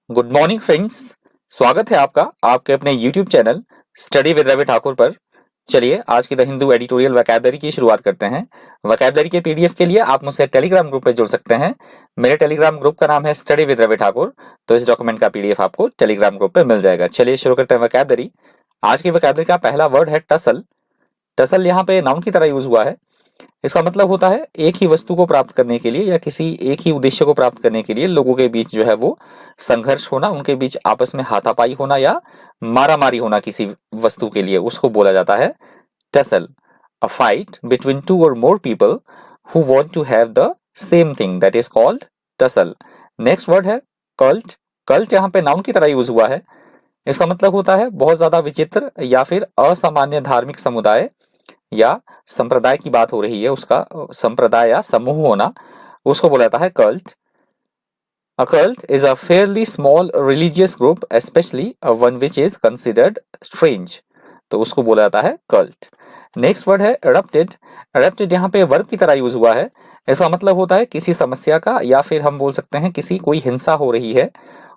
Good morning friends. स्वागत है आपका आपके अपने YouTube channel study with Ravi Thakur पर। चलिए आज की द हिंदू एडिटोरियल वोकैबुलरी की शुरुआत करते हैं। वोकैबुलरी के पीडीएफ के लिए आप मुझसे टेलीग्राम ग्रुप पे जुड़ सकते हैं। मेरे टेलीग्राम ग्रुप का नाम है स्टडी विद रवि ठाकुर। तो इस डॉक्यूमेंट का पीडीएफ आपको टेलीग्राम ग्रुप पे मिल जाएगा। चलिए शुरू करते हैं वोकैबुलरी। आज की वोकैबुलरी का पहला वर्ड है टसल। टसल यहाँ पे नाउन की तरह यूज हुआ है। इसका मतलब होता है एक ही वस्तु को प्राप्त करने के लिए या किसी एक ही उद्देश्य को प्राप्त करने के लिए लोगों के बीच जो है वो संघर्ष होना, उनके बीच आपस में हाथापाई होना या मारामारी होना किसी वस्तु के लिए, उसको बोला जाता है tussle. A fight between two और more people who want to have the same thing, that is called tussle. Next word है कल्ट। कल्ट यहाँ पे नाउन की तरह यूज हुआ है। इसका मतलब होता है बहुत ज्यादा विचित्र या फिर असामान्य धार्मिक समुदाय या संप्रदाय की बात हो रही है, उसका संप्रदाय या समूह होना, उसको बोला जाता है cult. A cult is a fairly small religious group, especially one which is considered strange. तो उसको बोला जाता है कल्ट। नेक्स्ट वर्ड है erupted। erupted यहाँ पे वर्ब की तरह यूज हुआ है। इसका मतलब होता है किसी समस्या का या फिर हम बोल सकते हैं किसी कोई हिंसा हो रही है,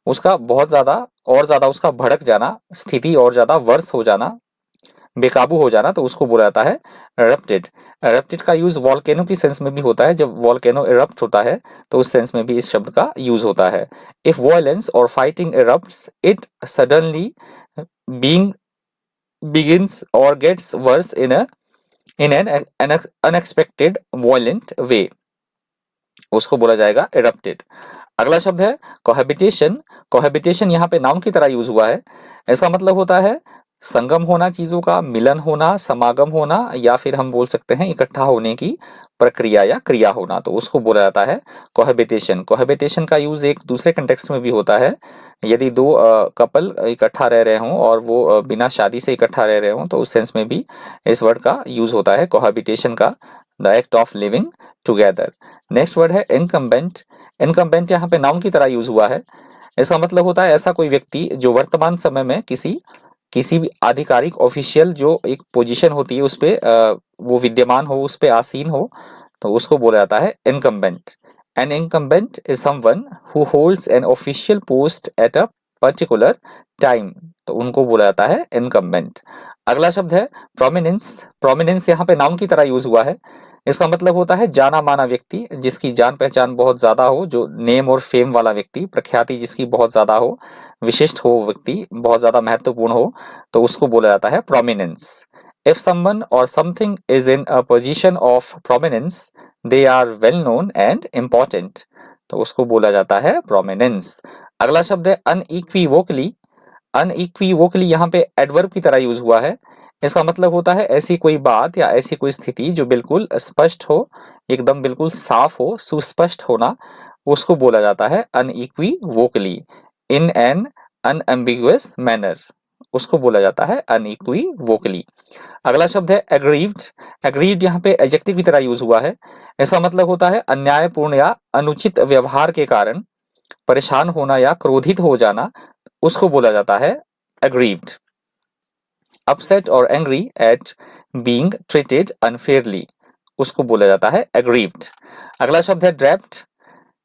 उसका बहुत ज्यादा और ज्यादा उसका भड़क जाना, स्थिति और ज्यादा वर्स हो जाना, बेकाबू हो जाना, तो उसको बोला जाता है erupted। erupted का यूज वॉल्केनो की सेंस में भी होता है। जब वॉल्केनो इरप्ट होता है तो उस सेंस में भी इस शब्द का यूज होता है। इफ वायलेंस और fighting erupts it suddenly being begins or gets worse in an unexpected violent way, उसको बोला जाएगा erupted। अगला शब्द है कोहेबिटेशन। कोहेबिटेशन यहाँ पे नाउन की तरह यूज हुआ है। इसका मतलब होता है संगम होना, चीजों का मिलन होना, समागम होना, या फिर हम बोल सकते हैं इकट्ठा होने की प्रक्रिया या क्रिया होना, तो उसको बोला जाता है कोहेबिटेशन। कोहेबिटेशन का यूज एक दूसरे कंटेक्स्ट में भी होता है। यदि दो कपल इकट्ठा रह रहे हों और वो बिना शादी से इकट्ठा रह रहे हों तो उस सेंस में भी इस वर्ड का यूज होता है कोहेबिटेशन का, the act of living together. Next word है इनकम्बेंट। इनकम्बेंट यहाँ पे नाउन की तरह यूज हुआ है। इसका मतलब होता है ऐसा कोई व्यक्ति जो वर्तमान समय में किसी किसी भी आधिकारिक ऑफिशियल जो एक पोजीशन होती है उस पे वो विद्यमान हो, उस पे आसीन हो, तो उसको बोला जाता है incumbent. An incumbent is someone who holds an official post at a particular time, तो उनको बोला जाता है इनकम्बेंट। अगला शब्द है प्रोमिनेंस। प्रोमिनेंस यहाँ पे नाउन की तरह यूज हुआ है। इसका मतलब होता है जाना माना व्यक्ति, जिसकी जान पहचान बहुत ज्यादा हो, जो नेम और फेम वाला व्यक्ति, प्रख्याति जिसकी बहुत ज्यादा हो, विशिष्ट हो, व्यक्ति बहुत ज्यादा महत्वपूर्ण हो, तो उसको बोला जाता है prominence. If someone or something is in a position of prominence they are well known and important, तो उसको बोला जाता है प्रोमिनेंस। अगला शब्द है अनइक्वीवोकली। अनइक्वीवोकली यहाँ पे एडवर्ब की तरह यूज हुआ है। इसका मतलब होता है ऐसी कोई बात या ऐसी कोई स्थिति जो बिल्कुल स्पष्ट हो, एकदम बिल्कुल साफ हो, सुस्पष्ट होना, उसको बोला जाता है अनइक्वीवोकली, इन एन अनएम्बिगुअस मैनर, उसको बोला जाता है अनइक्वीवोकली। अगला शब्द है एग्रीव्ड। एग्रीव्ड यहाँ पे एडजेक्टिव की तरह यूज हुआ है। इसका मतलब होता है अन्यायपूर्ण या अनुचित व्यवहार के कारण परेशान होना या क्रोधित हो जाना, उसको बोला जाता है एग्रीव्ड। अपसेट और angry at being treated unfairly, उसको बोला जाता है एग्रीव्ड। अगला शब्द है ड्रैप्ड।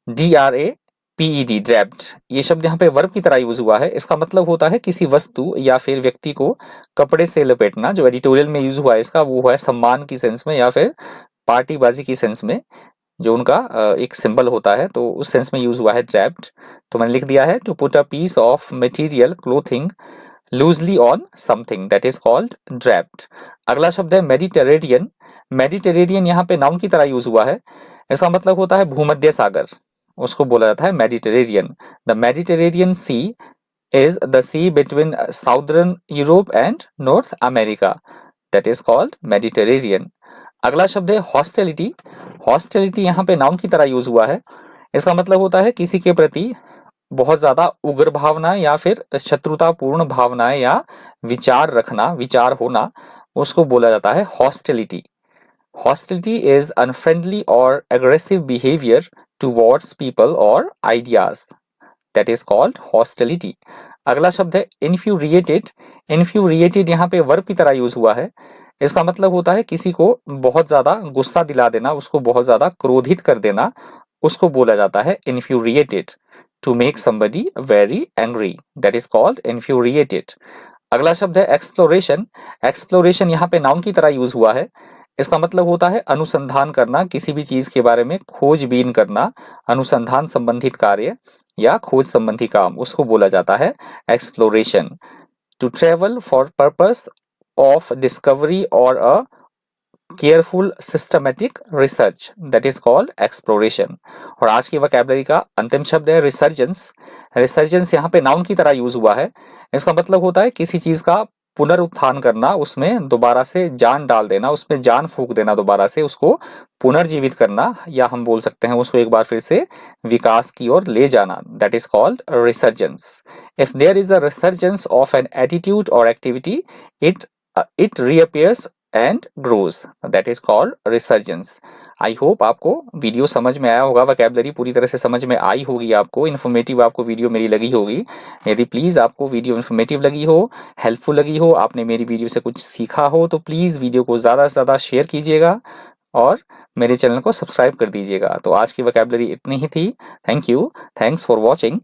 DRAPED, draped. ये शब्द यहाँ पे वर्ब की तरह यूज हुआ है। इसका मतलब होता है किसी वस्तु या फिर व्यक्ति को कपड़े से लपेटना। जो एडिटोरियल में यूज हुआ है इसका वो है सम्मान की सेंस में या फिर पार्टीबाजी की सेंस में, जो उनका एक सिंबल होता है, तो उस सेंस में यूज हुआ है ड्रैप्ड। तो मैंने लिख दिया है to put a piece of material clothing loosely on something, that is called draped. अगला शब्द है मेडिटेरेनियन। मेडिटेरेनियन यहाँ पे नाउन की तरह यूज हुआ है। इसका मतलब होता है भूमध्य सागर, उसको बोला जाता है Mediterranean. The Mediterranean sea is the sea between southern Europe and North America, that is called Mediterranean. अगला शब्द है हॉस्टिलिटी। हॉस्टिलिटी यहाँ पे नाउन की तरह यूज हुआ है। इसका मतलब होता है किसी के प्रति बहुत ज्यादा उग्र भावना या फिर शत्रुतापूर्ण भावनाएं या विचार रखना, विचार होना, उसको बोला जाता है हॉस्टिलिटी। हॉस्टिलिटी इज अनफ्रेंडली और एग्रेसिव बिहेवियर टुवर्ड्स पीपल और ideas, that is called hostility. अगला शब्द है इन्फ्यूरिएटेड। इन्फ्यूरिएटेड यहाँ पे वर्ब की तरह यूज हुआ है। इसका मतलब होता है किसी को बहुत ज्यादा गुस्सा दिला देना, उसको बहुत ज्यादा क्रोधित कर देना, उसको बोला जाता है infuriated. to make somebody very angry, that is called infuriated. अगला शब्द है एक्सप्लोरेशन। एक्सप्लोरेशन यहाँ पे नाउन की तरह यूज हुआ है। इसका मतलब होता है अनुसंधान करना, किसी भी चीज के बारे में खोजबीन करना, अनुसंधान संबंधित कार्य या खोज संबंधी काम, उसको बोला जाता है exploration. To travel for purpose of discovery और a careful systematic research, that is called exploration. और आज की वोकैबुलरी का अंतिम शब्द है रिसर्जेंस। रिसर्जेंस यहाँ पे नाउन की तरह यूज हुआ है। इसका मतलब होता है किसी चीज का पुनरुत्थान करना, उसमें दोबारा से जान डाल देना, उसमें जान फूंक देना, दोबारा से उसको पुनर्जीवित करना, या हम बोल सकते हैं उसको एक बार फिर से विकास की ओर ले जाना, that is called resurgence. If there is a resurgence of an attitude और activity, it reappears and grows, that is called resurgence. I hope आपको वीडियो समझ में आया होगा, वोकैबुलरी पूरी तरह से समझ में आई होगी, आपको इन्फॉर्मेटिव आपको वीडियो मेरी लगी होगी। यदि प्लीज़ आपको वीडियो इन्फॉर्मेटिव लगी हो, हेल्पफुल लगी हो, आपने मेरी वीडियो से कुछ सीखा हो, तो प्लीज़ वीडियो को ज़्यादा से ज़्यादा शेयर कीजिएगा और मेरे चैनल को सब्सक्राइब कर दीजिएगा। तो आज की वोकैबुलरी इतनी ही थी। Thank you, thanks for watching.